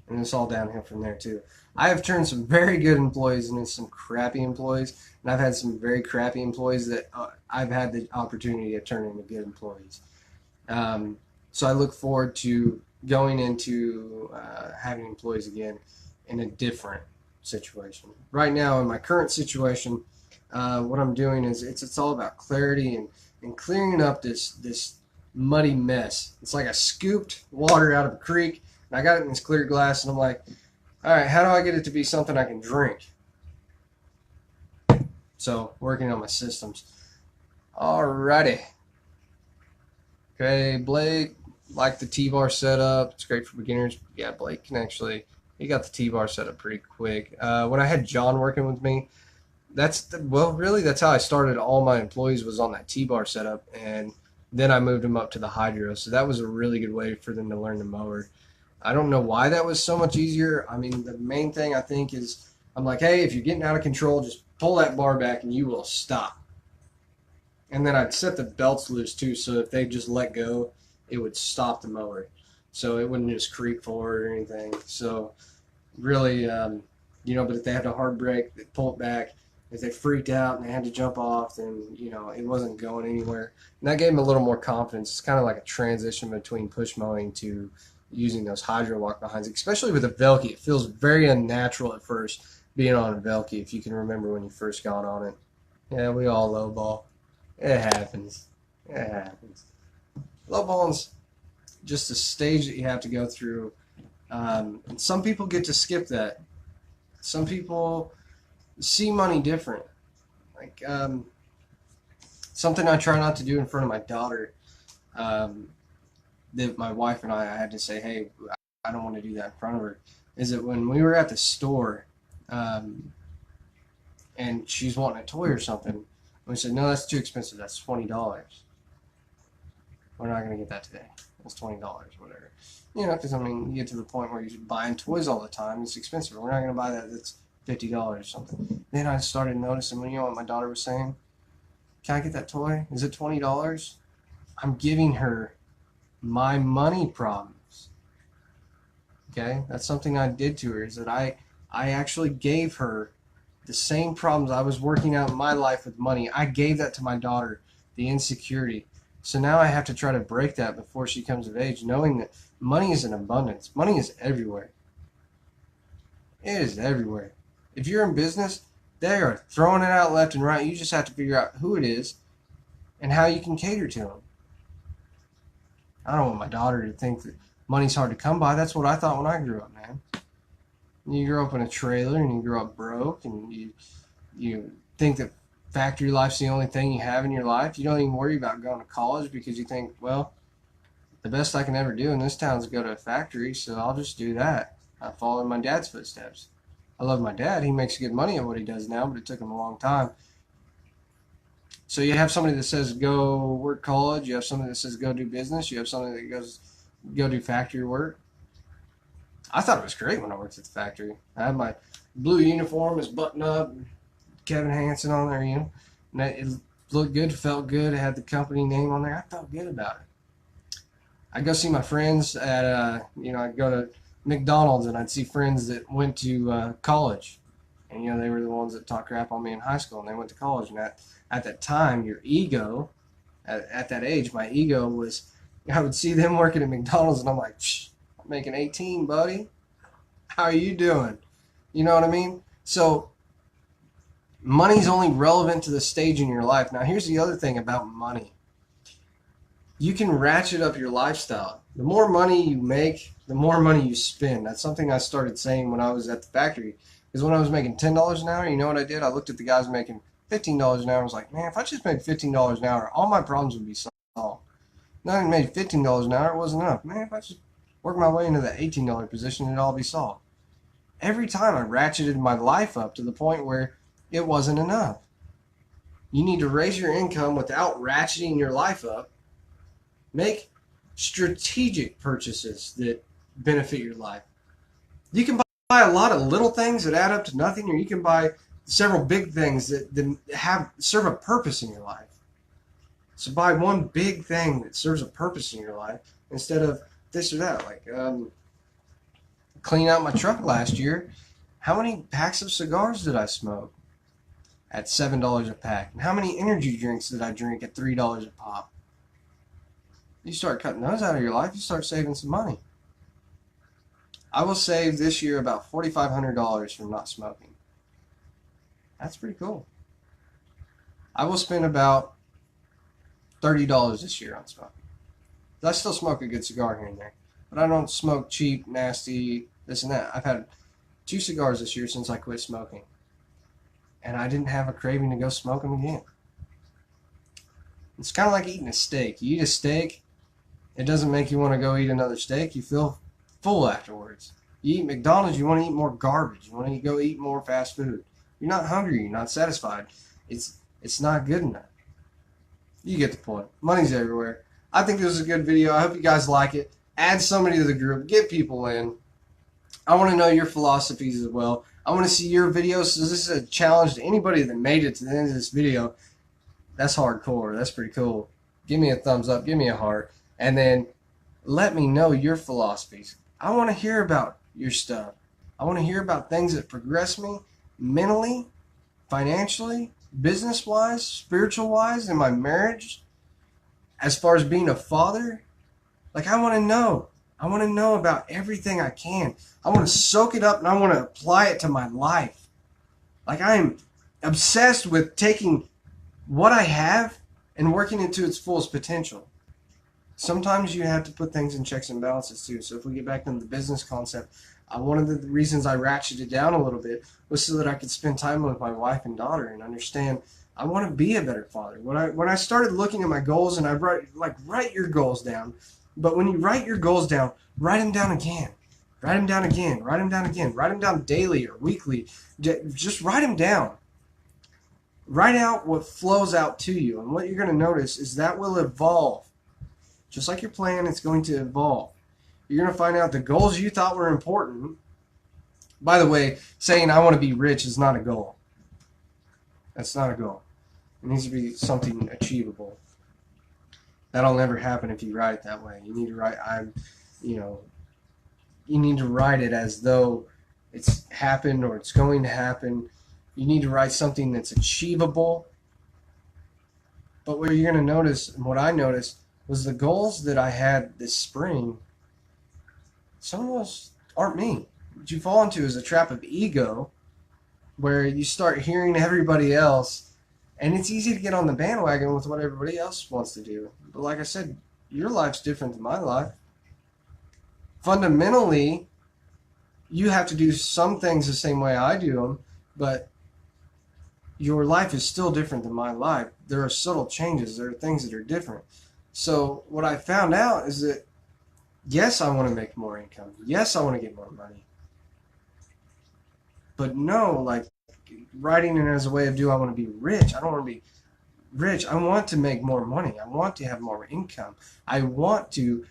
And it's all downhill from there, too. I have turned some very good employees into some crappy employees, and I've had some very crappy employees that I've had the opportunity to turn into good employees. So I look forward to going into having employees again in a different situation. Right now, in my current situation, what I'm doing is it's all about clarity and clearing up this muddy mess. It's like I scooped water out of a creek, and I got it in this clear glass, and I'm like, all right, how do I get it to be something I can drink? So, working on my systems. Alrighty. Okay, Blake, like the T-bar setup. It's great for beginners. Yeah, Blake can actually, he got the T-bar set up pretty quick. When I had John working with me, really, that's how I started all my employees was on that T-bar setup, and then I moved them up to the hydro. So that was a really good way for them to learn the mower. I don't know why that was so much easier. I mean, the main thing I think is I'm like, hey, if you're getting out of control, just pull that bar back and you will stop. And then I'd set the belts loose too, so if they just let go, it would stop the mower. So it wouldn't just creep forward or anything. So really, but if they had a hard brake, they'd pull it back. If they freaked out and they had to jump off, then, it wasn't going anywhere. And that gave them a little more confidence. It's kind of like a transition between push mowing to using those hydro walk behinds, especially with a Velky. It feels very unnatural at first being on a Velky, if you can remember when you first got on it. Yeah, we all lowball. It happens. It happens. Lowballing's just a stage that you have to go through. And some people get to skip that. Some people see money different. Like, something I try not to do in front of my daughter. That my wife and I had to say, hey, I don't want to do that in front of her, is that when we were at the store and she's wanting a toy or something, we said, no, that's too expensive. That's $20. We're not going to get that today. That's $20, whatever. Because, you get to the point where you're buying toys all the time. It's expensive. We're not going to buy that. That's $50 or something. Then I started noticing, what my daughter was saying? Can I get that toy? Is it $20? I'm giving her my money problems. Okay, that's something I did to her, is that I actually gave her the same problems I was working out in my life with money. I gave that to my daughter the insecurity. So now I have to try to break that before she comes of age, knowing that money is in abundance. Money is everywhere. It is everywhere. If you're in business, they are throwing it out left and right. You just have to figure out who it is and how you can cater to them. I don't want my daughter to think that money's hard to come by. That's what I thought when I grew up, man. You grow up in a trailer and you grow up broke, and you think that factory life's the only thing you have in your life. You don't even worry about going to college because you think, well, the best I can ever do in this town is go to a factory, so I'll just do that. I follow in my dad's footsteps. I love my dad. He makes good money at what he does now, but it took him a long time. So you have somebody that says go work college. You have somebody that says go do business. You have somebody that goes go do factory work. I thought it was great when I worked at the factory. I had my blue uniform, his button up, Kevin Hansen on there, and it looked good, felt good. It had the company name on there. I felt good about it. I'd go see my friends at, I'd go to McDonald's and I'd see friends that went to college. And, they were the ones that talked crap on me in high school, and they went to college. And at that time, your ego, at that age, my ego was, I would see them working at McDonald's, and I'm like, I'm making 18, buddy. How are you doing? You know what I mean? So money's only relevant to the stage in your life. Now, here's the other thing about money. You can ratchet up your lifestyle. The more money you make, the more money you spend. That's something I started saying when I was at the factory. Because when I was making $10 an hour, you know what I did? I looked at the guys making $15 an hour. I was like, man, if I just made $15 an hour, all my problems would be solved. Not even made $15 an hour, it wasn't enough. Man, if I just work my way into the $18 position, it'd all be solved. Every time I ratcheted my life up to the point where it wasn't enough. You need to raise your income without ratcheting your life up. Make strategic purchases that benefit your life. You can buy a lot of little things that add up to nothing, or you can buy several big things that serve a purpose in your life. So buy one big thing that serves a purpose in your life instead of this or that. Like cleaning out my truck last year. How many packs of cigars did I smoke at $7 a pack? And how many energy drinks did I drink at $3 a pop? You start cutting those out of your life, you start saving some money. I will save this year about $4,500 from not smoking. That's pretty cool. I will spend about $30 this year on smoking. I still smoke a good cigar here and there, but I don't smoke cheap, nasty, this and that. I've had 2 cigars this year since I quit smoking, and I didn't have a craving to go smoke them again. It's kind of like eating a steak. You eat a steak, it doesn't make you want to go eat another steak. You feel full afterwards. You eat McDonald's, you want to eat more garbage. You want to go eat more fast food. You're not hungry. You're not satisfied. It's not good enough. You get the point. Money's everywhere. I think this is a good video. I hope you guys like it. Add somebody to the group. Get people in. I want to know your philosophies as well. I want to see your videos. So this is a challenge to anybody that made it to the end of this video. That's hardcore. That's pretty cool. Give me a thumbs up. Give me a heart. And then let me know your philosophies. I want to hear about your stuff. I want to hear about things that progress me mentally, financially, business-wise, spiritual-wise, in my marriage, as far as being a father. Like, I want to know. I want to know about everything I can. I want to soak it up and I want to apply it to my life. Like, I am obsessed with taking what I have and working it to its fullest potential. Sometimes you have to put things in checks and balances too. So if we get back to the business concept, one of the reasons I ratcheted down a little bit was so that I could spend time with my wife and daughter and understand I want to be a better father. When I started looking at my goals, and I write your goals down, but when you write your goals down, write them down again. Write them down again. Write them down again. Write them down daily or weekly. Just write them down. Write out what flows out to you. And what you're going to notice is that will evolve. Just like your plan, it's going to evolve. You're going to find out the goals you thought were important. By the way, saying I want to be rich is not a goal. That's not a goal. It needs to be something achievable. That'll never happen if you write it that way. You need to write, you need to write it as though it's happened or it's going to happen. You need to write something that's achievable. But what you're going to notice, and what I noticed, was the goals that I had this spring, some of those aren't me. What you fall into is a trap of ego where you start hearing everybody else, and it's easy to get on the bandwagon with what everybody else wants to do. But like I said, your life's different than my life. Fundamentally, you have to do some things the same way I do them, but your life is still different than my life. There are subtle changes. There are things that are different. So what I found out is that, yes, I want to make more income. Yes, I want to get more money. But no, like, writing it as a way of, do I want to be rich? I don't want to be rich. I want to make more money. I want to have more income. I want to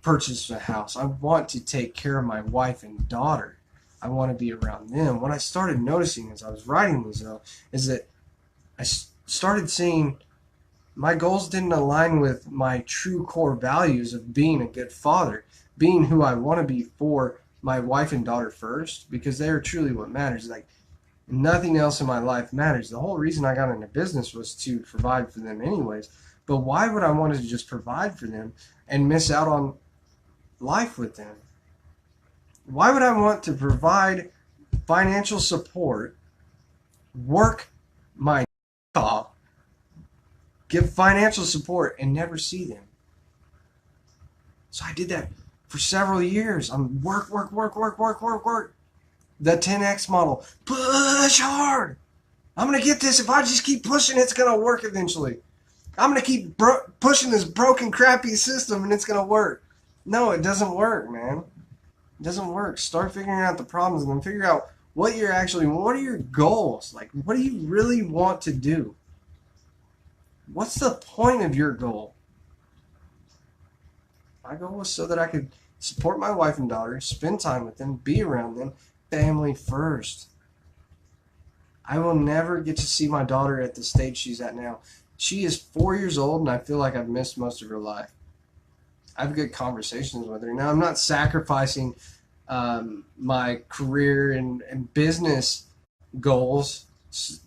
purchase a house. I want to take care of my wife and daughter. I want to be around them. What I started noticing as I was writing these, though, is that I started seeing my goals didn't align with my true core values of being a good father, being who I want to be for my wife and daughter first, because they are truly what matters. Like, nothing else in my life matters. The whole reason I got into business was to provide for them anyways. But why would I want to just provide for them and miss out on life with them? Why would I want to provide financial support, work my off, give financial support, and never see them? So I did that for several years. I'm work. The 10X model. Push hard. I'm going to get this. If I just keep pushing, it's going to work eventually. I'm going to keep pushing this broken, crappy system, and it's going to work. No, it doesn't work, man. It doesn't work. Start figuring out the problems and then figure out what are your goals? Like, what do you really want to do? What's the point of your goal? My goal was so that I could support my wife and daughter, spend time with them, be around them, family first. I will never get to see my daughter at the stage she's at now. She is 4 years old, and I feel like I've missed most of her life. I have good conversations with her. Now, I'm not sacrificing my career and business goals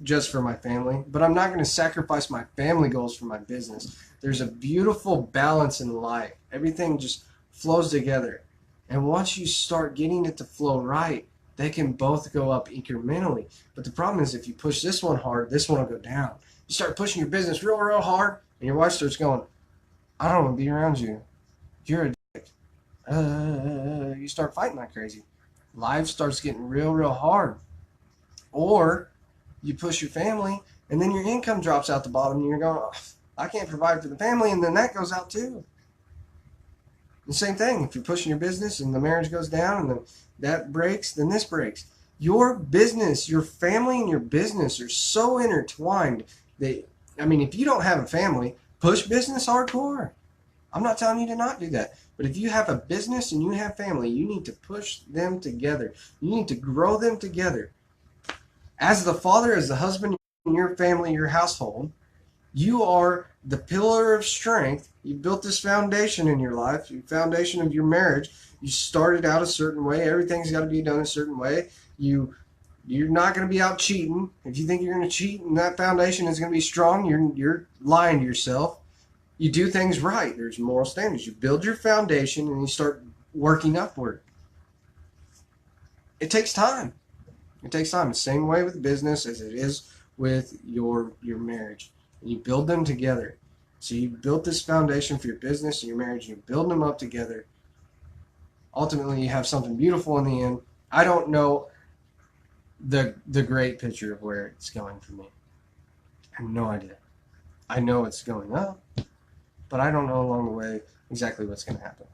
just for my family, but I'm not going to sacrifice my family goals for my business. There's a beautiful balance in life. Everything just flows together. And once you start getting it to flow right, they can both go up incrementally. But the problem is, if you push this one hard, this one will go down. You start pushing your business real hard, and your wife starts going, I don't want to be around you. You're a dick. You start fighting like crazy. Life starts getting real hard. Or you push your family, and then your income drops out the bottom, and you're going, oh, I can't provide for the family, and then that goes out too. The same thing, if you're pushing your business and the marriage goes down and then that breaks, then this breaks. Your business, your family and your business are so intertwined that, I mean, if you don't have a family, push business hardcore. I'm not telling you to not do that. But if you have a business and you have family, you need to push them together. You need to grow them together. As the father, as the husband in your family, your household, you are the pillar of strength. You built this foundation in your life, the foundation of your marriage. You started out a certain way. Everything's got to be done a certain way. You're not going to be out cheating. If you think you're going to cheat and that foundation is going to be strong, you're lying to yourself. You do things right. There's moral standards. You build your foundation and you start working upward. It takes time. It takes time. The same way with business as it is with your marriage. And you build them together. So you built this foundation for your business and your marriage, and you build them up together. Ultimately, you have something beautiful in the end. I don't know the great picture of where it's going for me. I have no idea. I know it's going up, but I don't know along the way exactly what's going to happen.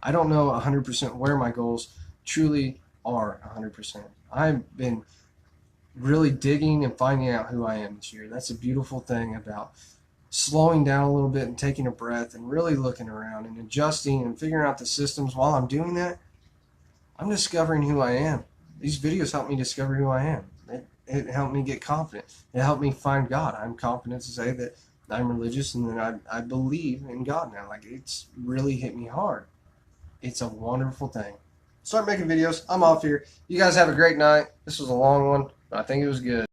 I don't know 100% where my goals truly are 100%. I've been really digging and finding out who I am this year. That's a beautiful thing about slowing down a little bit and taking a breath and really looking around and adjusting and figuring out the systems. While I'm doing that, I'm discovering who I am. These videos help me discover who I am. It helped me get confident. It helped me find God. I'm confident to say that I'm religious and that I believe in God now. Like, it's really hit me hard. It's a wonderful thing. Start making videos. I'm off here. You guys have a great night. This was a long one, but I think it was good.